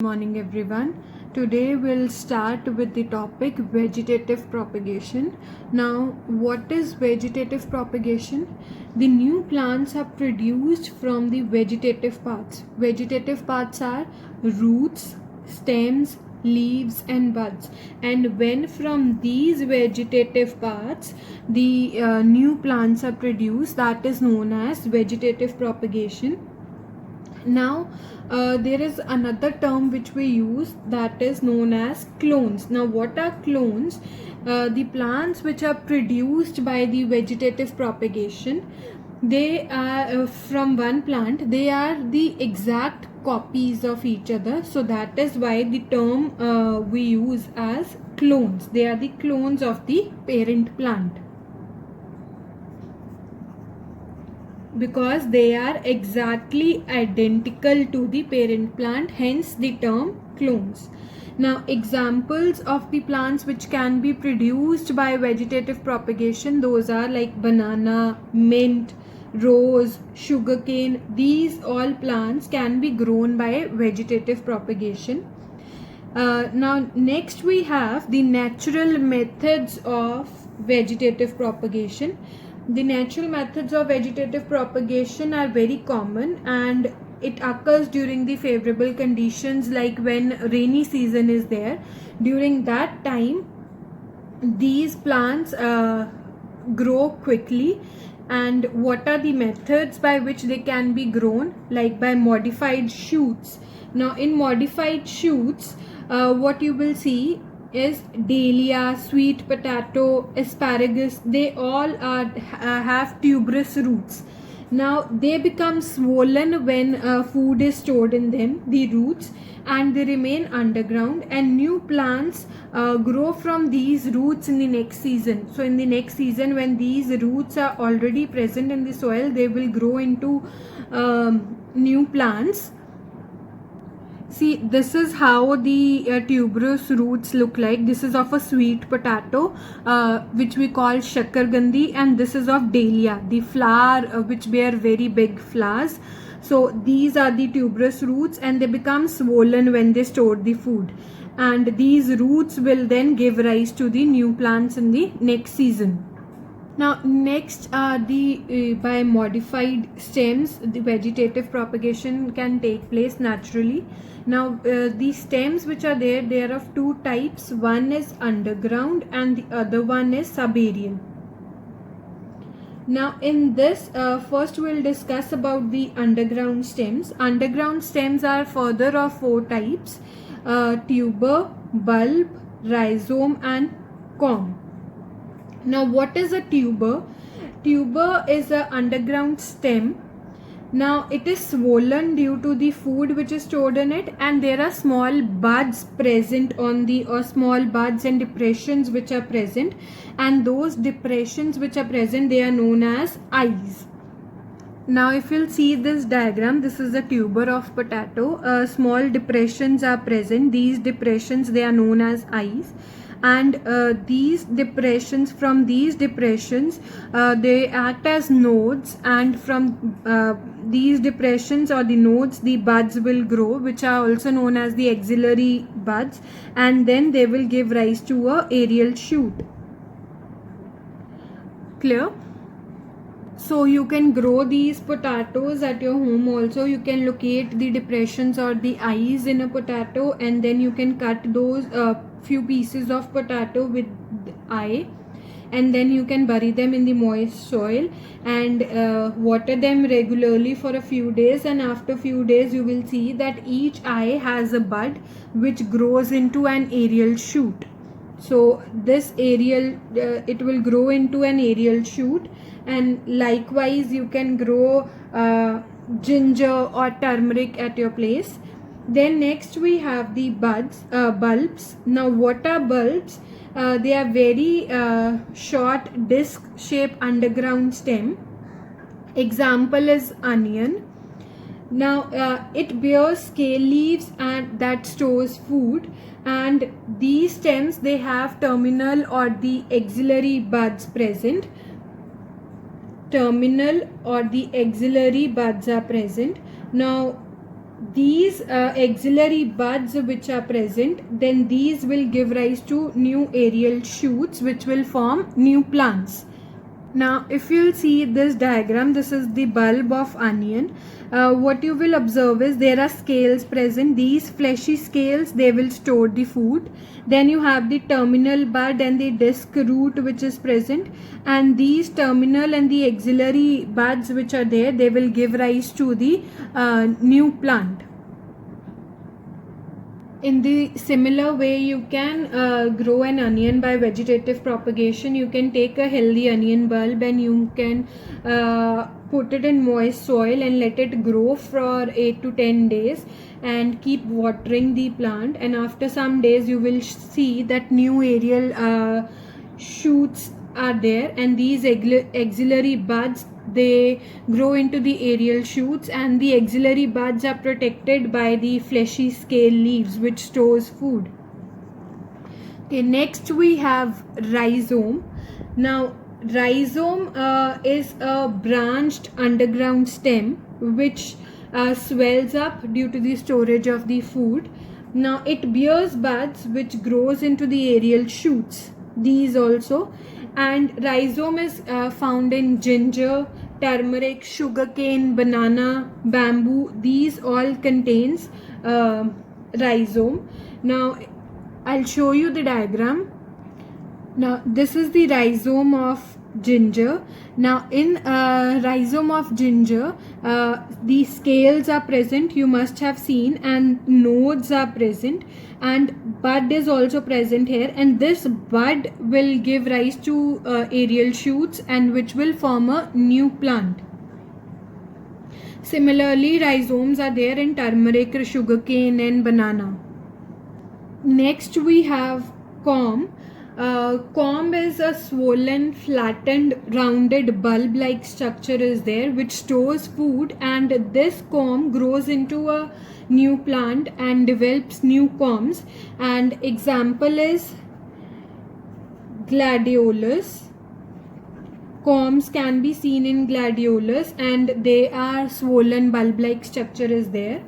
Morning everyone. Today we'll start with the topic vegetative propagation. Now, what is vegetative propagation? The new plants are produced from the vegetative parts. Vegetative parts are roots, stems, leaves and buds, and when from these vegetative parts the new plants are produced, that is known as vegetative propagation. Now there is another term which we use, that is known as clones. Now what are clones? The plants which are produced by the vegetative propagation, they are from one plant, they are the exact copies of each other, so that is why the term we use as clones. They are the clones of the parent plant, because they are exactly identical to the parent plant, hence the term clones. Now, examples of the plants which can be produced by vegetative propagation, those are like banana, mint, rose, sugarcane. These all plants can be grown by vegetative propagation. Now next we have the natural methods of vegetative propagation. The natural methods of vegetative propagation are very common, and it occurs during the favorable conditions, like when rainy season is there. During that time these plants grow quickly. And what are the methods by which they can be grown? Like by modified shoots. Now in modified shoots, what you will see is dahlia, sweet potato, asparagus, they all have tuberous roots. Now they become swollen when food is stored in them, the roots, and they remain underground, and new plants grow from these roots in the next season. So in the next season, when these roots are already present in the soil, they will grow into new plants. See, this is how the tuberous roots look like. This is of a sweet potato, which we call shakargandhi, and this is of dahlia, the flower which bear very big flowers. So these are the tuberous roots, and they become swollen when they store the food. And these roots will then give rise to the new plants in the next season. Now next, by modified stems, the vegetative propagation can take place naturally. Now the stems which are there, they are of two types. One is underground and the other one is subaerial. Now in this, first we'll discuss about the underground stems. Underground stems are further of four types: tuber, bulb, rhizome and corm. Now what is a tuber? Tuber is an underground stem. Now it is swollen due to the food which is stored in it, and there are small buds present on the, or small buds and depressions which are present, and those depressions which are present, they are known as eyes. Now if you'll see this diagram, this is a tuber of potato. Small depressions are present. These depressions, they are known as eyes. And these depressions, from these depressions, they act as nodes, and from these depressions or the nodes, the buds will grow, which are also known as the axillary buds, and then they will give rise to a aerial shoot. Clear? So you can grow these potatoes at your home also. You can locate the depressions or the eyes in a potato, and then you can cut those few pieces of potato with the eye, and then you can bury them in the moist soil and water them regularly for a few days, and after few days you will see that each eye has a bud which grows into an aerial shoot. So this aerial, it will grow into an aerial shoot. And likewise you can grow ginger or turmeric at your place. Then next we have the bulbs. Now what are bulbs? They are very short disc shaped underground stem. Example is onion. Now it bears scale leaves and that stores food, and these stems, they have terminal or the axillary buds present. Terminal or the axillary buds are present. Now these axillary buds which are present, then these will give rise to new aerial shoots which will form new plants. Now if you'll see this diagram, this is the bulb of onion. What you will observe is there are scales present. These fleshy scales, they will store the food. Then you have the terminal bud and the disc root which is present, and these terminal and the axillary buds which are there, they will give rise to the new plant. In the similar way, you can grow an onion by vegetative propagation. You can take a healthy onion bulb and you can put it in moist soil and let it grow for 8 to 10 days and keep watering the plant, and after some days you will see that new aerial shoots are there, and these axillary buds, they grow into the aerial shoots, and the axillary buds are protected by the fleshy scale leaves which stores food. Okay, next we have rhizome. Now rhizome is a branched underground stem which swells up due to the storage of the food. Now it bears buds which grows into the aerial shoots, these also. And rhizome is found in ginger, turmeric, sugarcane, banana, bamboo. These all contains rhizome. Now I'll show you the diagram. Now this is the rhizome of ginger. Now in rhizome of ginger, the scales are present, you must have seen, and nodes are present, and bud is also present here, and this bud will give rise to aerial shoots and which will form a new plant. Similarly, rhizomes are there in turmeric, sugarcane and banana. Next we have corm. Corm is a swollen, flattened, rounded bulb-like structure is there which stores food, and this corm grows into a new plant and develops new corms. And example is gladiolus. Corms can be seen in gladiolus and they are swollen bulb-like structure is there.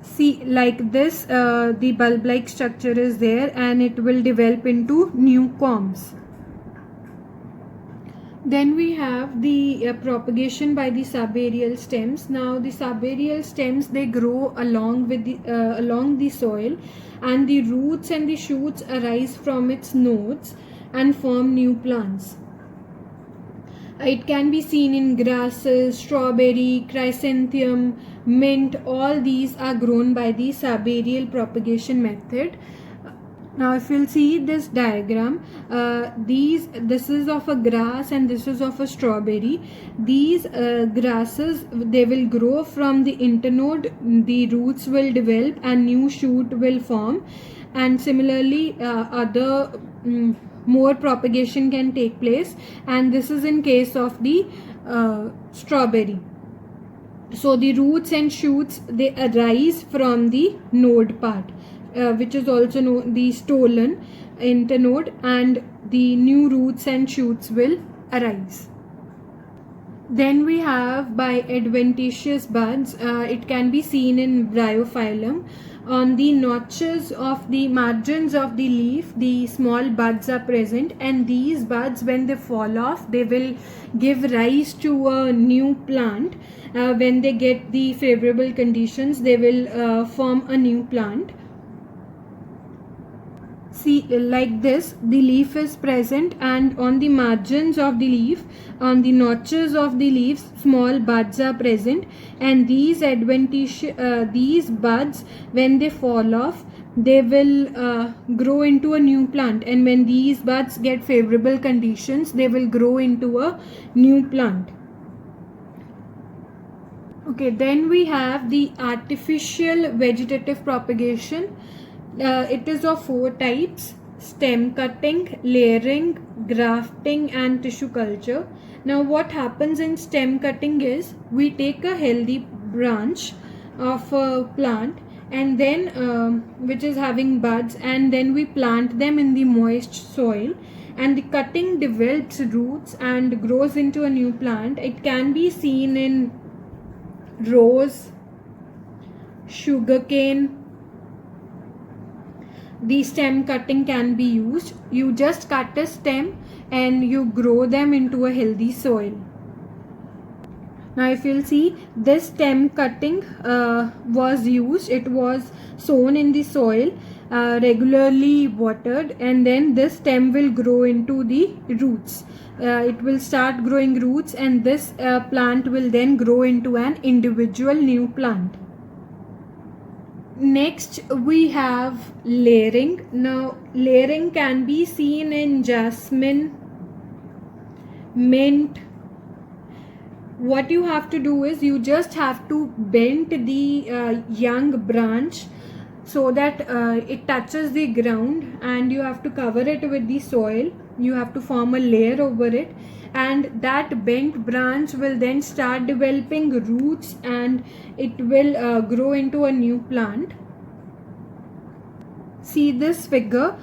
See, like this, the bulb-like structure is there and it will develop into new corms. Then we have the propagation by the subaerial stems. Now the subaerial stems, they grow along with the soil, and the roots and the shoots arise from its nodes and form new plants. It can be seen in grasses, strawberry, chrysanthemum, mint. All these are grown by the subaerial propagation method. Now if you'll see this diagram, this is of a grass and this is of a strawberry. These grasses, they will grow from the internode, the roots will develop and new shoot will form, and similarly other more propagation can take place, and this is in case of the strawberry. So the roots and shoots, they arise from the node part, which is also known the stolon internode, and the new roots and shoots will arise. Then we have by adventitious buds. It can be seen in Bryophyllum. On the notches of the margins of the leaf, the small buds are present, and these buds, when they fall off, they will give rise to a new plant. When they get the favorable conditions, they will form a new plant. See, like this, the leaf is present, and on the margins of the leaf, on the notches of the leaves, small buds are present, and these these buds, when they fall off, they will grow into a new plant, and when these buds get favorable conditions, they will grow into a new plant. Okay, then we have the artificial vegetative propagation. It is of 4 types: stem cutting, layering, grafting and tissue culture. Now what happens in stem cutting is, we take a healthy branch of a plant and then which is having buds, and then we plant them in the moist soil, and the cutting develops roots and grows into a new plant. It can be seen in rose, sugarcane. The stem cutting can be used. You just cut a stem and you grow them into a healthy soil. Now if you'll see, this stem cutting was used. It was sown in the soil, regularly watered, and then this stem will grow into the roots. It will start growing roots, and this plant will then grow into an individual new plant. Next we have layering. Now layering can be seen in jasmine, mint. What you have to do is you just have to bend the young branch so that it touches the ground, and you have to cover it with the soil. You have to form a layer over it, and that bent branch will then start developing roots, and it will grow into a new plant. See this figure,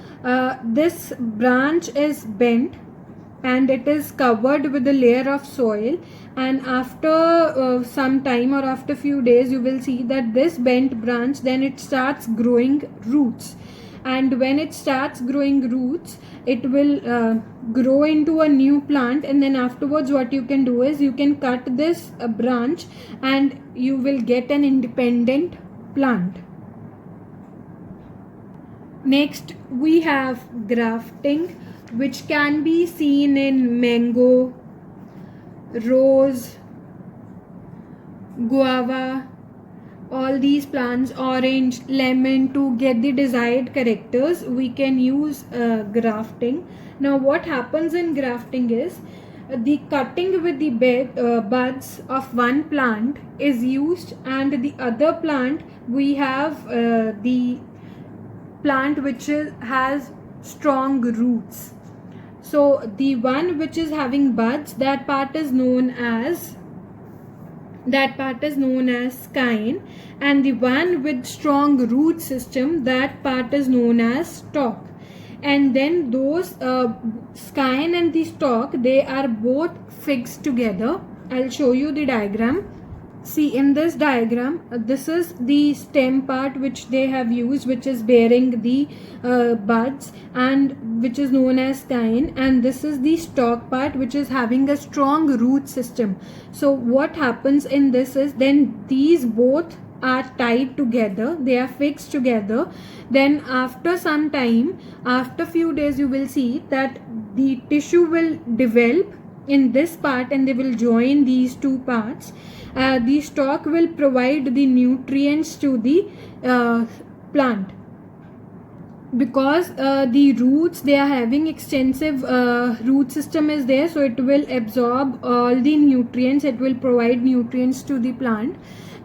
this branch is bent and it is covered with a layer of soil, and after some time or after few days you will see that this bent branch, then it starts growing roots, and when it starts growing roots it will grow into a new plant, and then afterwards what you can do is you can cut this branch and you will get an independent plant. Next we have grafting, which can be seen in mango, rose, guava, all these plants, orange, lemon. To get the desired characters we can use grafting. Now what happens in grafting is the cutting with the buds of one plant is used, and the other plant we have the plant which has strong roots. So the one which is having buds, that part is known as skein, and the one with strong root system, that part is known as stalk. And then those skein and the stalk, they are both fixed together. I'll show you the diagram. See, in this diagram, this is the stem part which they have used, which is bearing the buds and which is known as skein, and this is the stalk part which is having a strong root system. So what happens in this is, then these both are tied together, they are fixed together. Then after some time, after few days, you will see that the tissue will develop in this part and they will join these two parts. The stalk will provide the nutrients to the plant, because the roots, they are having extensive root system is there, so it will absorb all the nutrients, it will provide nutrients to the plant.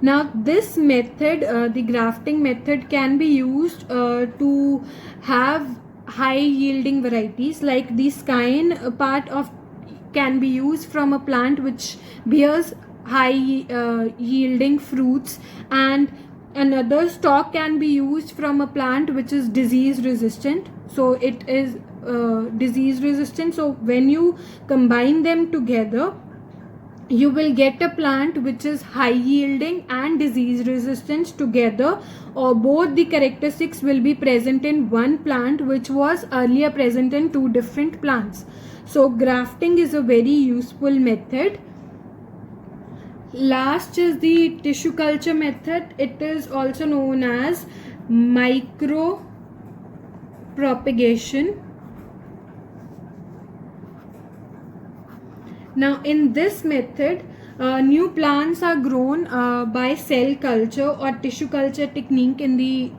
Now this method, the grafting method, can be used to have high yielding varieties, like the skein part of can be used from a plant which bears high yielding fruits, and another stalk can be used from a plant which is disease resistant. So it is disease resistant. So when you combine them together, you will get a plant which is high yielding and disease resistant together, or both the characteristics will be present in one plant which was earlier present in two different plants. So grafting is a very useful method. Last is the tissue culture method. It is also known as micro propagation. Now in this method, new plants are grown by cell culture or tissue culture technique in the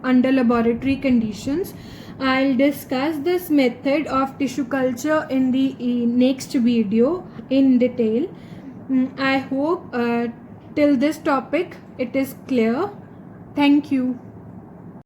under laboratory conditions. I'll discuss this method of tissue culture in the next video in detail. I hope till this topic it is clear. Thank you.